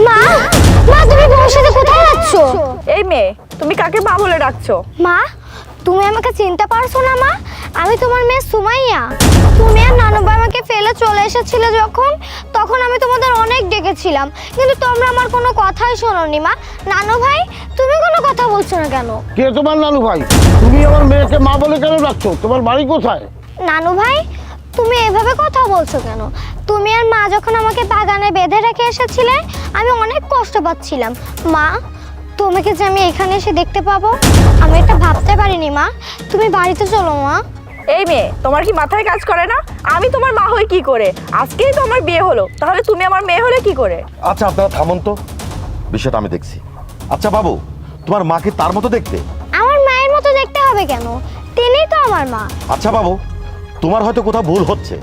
মা, মা তুমি বউর সাথে কোথায় যাচ্ছ? এই মেয়ে, তুমি কাকে মা বলে ডাকছো? মা, তুমি আমাকে চিনতে পারছো না মা? আমি তোমার মেয়ে সুমাইয়া। তুমি আর নানু ভাই আমাকে ফেলে চলে এসেছিলে যখন, তখন আমি তোমাদের অনেক ডেকেছিলাম, কিন্তু তোমরা আমার কোনো কথাই শোনোনি মা। নানু ভাই, তুমি কোনো কথা বলছো না কেন? কে তোমার নানু ভাই? তুমি আমার মেয়েকে মা বলে কেন ডাকছো? তোমার বাড়ি কোথায়? নানু ভাই, তুমি এভাবে কথা বলছো কেন? তুমি আর মা যখন আমাকে বাগানে বেঁধে রেখে এসেছিলে, আমি অনেক কষ্ট পাচ্ছিলাম। মা, তোমাকে যে আমি এখানে এসে দেখতে পাবো, আমি এটা ভাবতে পারিনি মা। তুমি বাড়িতে চলো মা। এই মেয়ে, তোমার কি মাথায় কাজ করে না? আমি তোমার মা হই কি করে? আজকেই তো আমার বিয়ে হলো, তাহলে তুমি আমার মেয়ে হলে কি করে? আচ্ছা আপনারা থামুন তো, বিষয়টা আমি দেখছি। আচ্ছা বাবু, তোমার মা কি তার মতো দেখতে? আমার মায়ের মতো দেখতে হবে কেন? তিনিই তো আমার মা। আচ্ছা বাবু, তোমার হয়তো কোথাও ভুল হচ্ছে,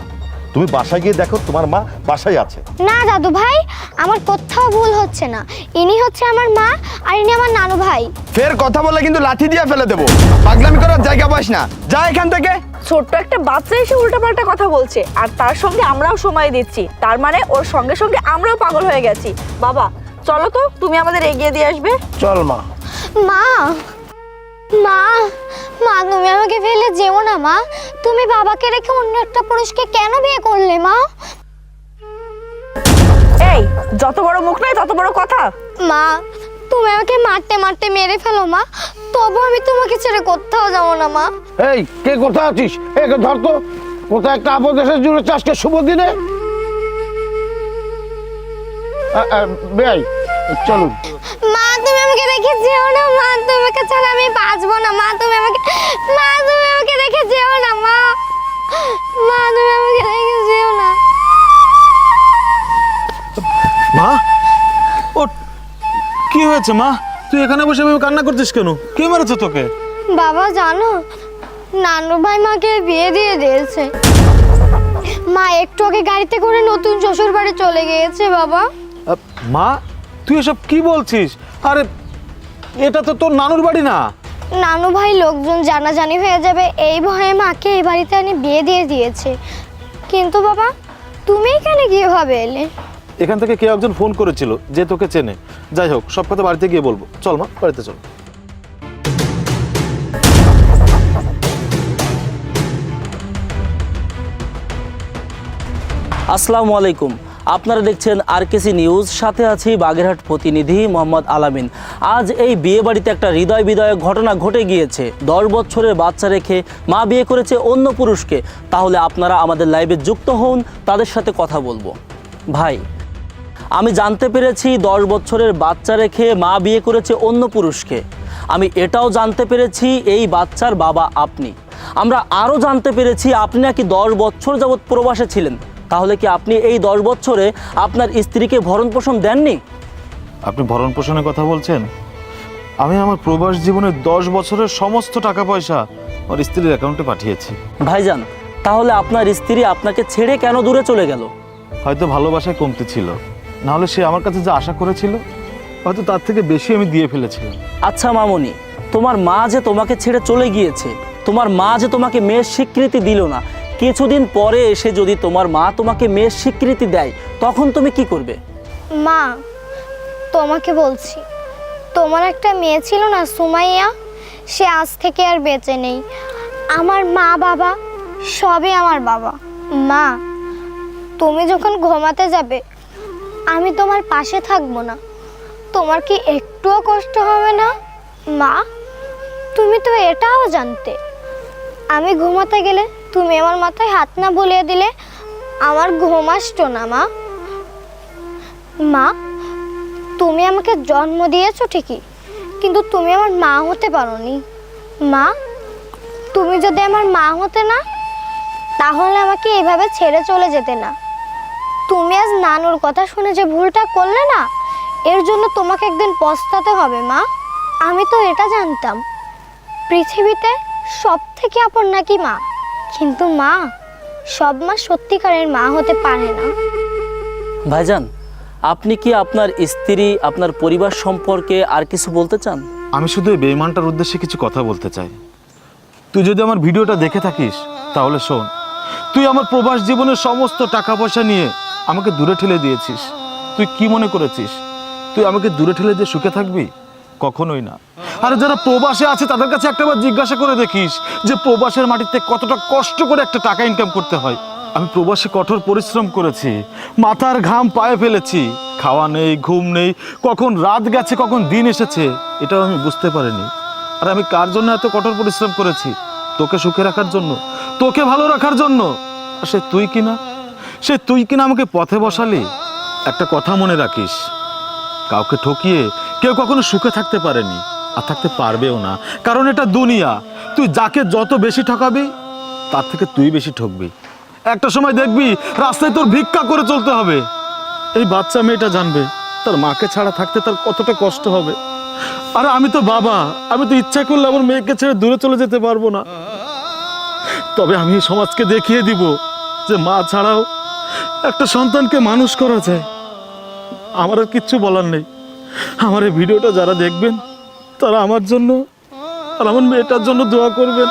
তুমি বাসায় গিয়ে দেখো তোমার মা বাসায় আছে। না দাদু ভাই, আমার কোথাও ভুল হচ্ছে না। ইনি হচ্ছে আমার মা, আর ইনি আমার নানু ভাই। ফের কথা বলে কিন্তু লাঠি দিয়ে ফেলে দেবো। পাগলামি করার জায়গা পাস না, যা এখান থেকে। ছোট্ট একটা বাচ্চা এসে উল্টাপাল্টা কথা বলছে, আর তার সঙ্গে আমরাও সময় দিচ্ছি, তার মানে ওর সঙ্গে সঙ্গে আমরাও পাগল হয়ে গেছি। বাবা চলো তো, তুমি আমাদের এগিয়ে দিয়ে আসবে। চল মা। মা, মা, মা তুমি আমাকে ফেলে যেও না মা। তুমি বাবাকে রেখে অন্য একটা পুরুষকে কেন বিয়ে করলে মা? এই, যত বড় মুখ নয় তত বড় কথা। মা, তুমি আমাকে মারতে মারতে মেরে ফেলো মা, তবু আমি তোমাকে ছেড়ে কোথাও যাবো না মা। এই, কে কোথায় আছিস? একে ধর তো। কোথায় একটা আপদ এসে জুড়ে চাষকে শুভ দিনে। বেআই, চলুন। মা, তুমি আমাকে রেখে যেও না মা, তোমাকে ছাড়া আমি বাঁচবো না মা। তুমি আমাকে রেখে যেও না মা। মা, তুমি আমাকে রেখে যেও না। মা, ও কি হয়েছে মা? তুই এখানে বসে এভাবে কান্না করছিস কেন? কে মেরেছে তোকে? বাবা জানো, নানু ভাই মাকে বিয়ে দিয়ে দিয়েছে। মা একটু আগে গাড়িতে করে নতুন শ্বশুর বাড়ি চলে গিয়েছে বাবা। মা, তুই এসব কি বলছিস? আরে এটা তো তোর নানুর বাড়ি না। নানু ভাই লোকজন জানাজানি হয়ে যাবে এই ভয়ে মাকে এই বাড়িতে এনে বিয়ে দিয়ে দিয়েছে। কিন্তু বাবা, তুমি এখানে কিভাবে এলে? এখান থেকে কেউ একজন ফোন করেছিল যে তোকে চেনে। যাই হোক, সব কথা বাড়িতে গিয়ে বলবো। চল মা, বাড়িতে চল। আসসালামু আলাইকুম, আপনারা দেখছেন আরকেসি নিউজ, সাথে আছি বাগেরহাট প্রতিনিধি মোহাম্মদ আলামিন। আজ এই বিয়ে বাড়িতে একটা হৃদয় বিদায়ক ঘটনা ঘটে গিয়েছে। 10 বছরের বাচ্চা রেখে মা বিয়ে করেছে অন্য পুরুষকে। তাহলে আপনারা আমাদের লাইভে যুক্ত হন, তাদের সাথে কথা বলবো। ভাই, আমি জানতে পেরেছি 10 বছরের বাচ্চা রেখে মা বিয়ে করেছে অন্য পুরুষকে। আমি এটাও জানতে পেরেছি এই বাচ্চার বাবা আপনি। আমরা আরও জানতে পেরেছি আপনি নাকি 10 বছর যাবৎ প্রবাসে ছিলেন। তাহলে কি আপনি এই 10 বছরে আপনার স্ত্রীকে ভরণ পোষণ দেননি? আপনি ভরণ পোষণের কথা বলছেন? আমি আমার প্রবাস জীবনের 10 বছরের সমস্ত টাকা পয়সা ওর স্ত্রীর অ্যাকাউন্টে পাঠিয়েছি। ভাইজান, তাহলে আপনার স্ত্রী আপনাকে ছেড়ে কেন দূরে চলে গেল? হয়তো ভালোবাসায় কমতি ছিল, নাহলে সে আমার কাছে যা আশা করেছিল হয়তো তার থেকে বেশি আমি দিয়ে ফেলেছিলাম। আচ্ছা মামনি, তোমার মা যে তোমাকে ছেড়ে চলে গিয়েছে, তোমার মা যে তোমাকে মেয়ের স্বীকৃতি দিল না, কিছুদিন পরে এসে যদি তোমার মা তোমাকে মেয়ের স্বীকৃতি দেয়, তখন তুমি কি করবে? মা, তোমাকে বলছি, তোমার একটা মেয়ে ছিল না সুমাইয়া, সে আজ থেকে আর বেঁচে নেই। আমার মা বাবা সবই আমার বাবা। মা, তুমি যখন ঘুমাতে যাবে আমি তোমার পাশে থাকবো না, তোমার কি একটুও কষ্ট হবে না? মা, তুমি তো এটাও জানতে আমি ঘুমাতে গেলে তুমি আমার মাথায় হাত না বুলিয়ে দিলে আমার ঘুম আসতো না। মা, মা, তুমি আমাকে জন্ম দিয়েছো ঠিকই, কিন্তু তুমি আমার মা হতে পারোনি। মা, তুমি যদি আমার মা হতে না, তাহলে আমাকে এভাবে ছেড়ে চলে যেতে না। তুমি আজ নানুর কথা শুনে যে ভুলটা করলে না, এর জন্য তোমাকে একদিন পস্তাতে হবে। মা, আমি তো এটা জানতাম পৃথিবীতে সব থেকে আপন নাকি মা, কিন্তু মা, সব মা সত্যিকারের মা হতে পারে না। ভাইজান, আপনি কি আপনার স্ত্রী, আপনার পরিবার সম্পর্কে আর কিছু বলতে চান? আমি শুধু এই বেঈমানটার উদ্দেশ্যে কিছু কথা বলতে চাই। তুই যদি আমার ভিডিওটা দেখে থাকিস তাহলে শোন, তুই আমার প্রবাস জীবনের সমস্ত টাকা পয়সা নিয়ে আমাকে দূরে ঠেলে দিয়েছিস। তুই কি মনে করেছিস তুই আমাকে দূরে ঠেলে দিয়ে সুখে থাকবি? কখনোই না। আর যারা প্রবাসে আছে তাদের কাছে একটাবার জিজ্ঞাসা করে দেখিস যে প্রবাসের মাটিতে কতটা কষ্ট করে একটা টাকা ইনকাম করতে হয়। আমি প্রবাসে কঠোর পরিশ্রম করেছি, মাথার ঘাম পায়ে ফেলেছি, খাওয়া নেই, ঘুম নেই, কখন রাত গেছে কখন দিন এসেছে এটাও আমি বুঝতে পারিনি। আর আমি কার জন্য এত কঠোর পরিশ্রম করেছি? তোকে সুখে রাখার জন্য, তোকে ভালো রাখার জন্য। আর সে তুই কিনা আমাকে পথে বসালি। একটা কথা মনে রাখিস, কাউকে ঠকিয়ে কেউ কখনো সুখে থাকতে পারেনি আর থাকতে পারবেও না, কারণ এটা দুনিয়া। তুই যাকে যত বেশি ঠকাবি তার থেকে তুই বেশি ঠকবি। একটা সময় দেখবি রাস্তায় তোর ভিক্ষা করে চলতে হবে। এই বাচ্চা মেয়েটা জানবে তার মাকে ছাড়া থাকতে তার কতটা কষ্ট হবে। আর আমি তো বাবা, আমি তো ইচ্ছা করলে আমার মেয়েকে ছেড়ে দূরে চলে যেতে পারবো না। তবে আমি এই সমাজকে দেখিয়ে দিব যে মা ছাড়াও একটা সন্তানকে মানুষ করা যায়। আমার আর কিচ্ছু বলার নেই। আমার এই ভিডিওটা যারা দেখবেন তারা আমার জন্য আর আমার মেয়েটার জন্য দোয়া করবেন।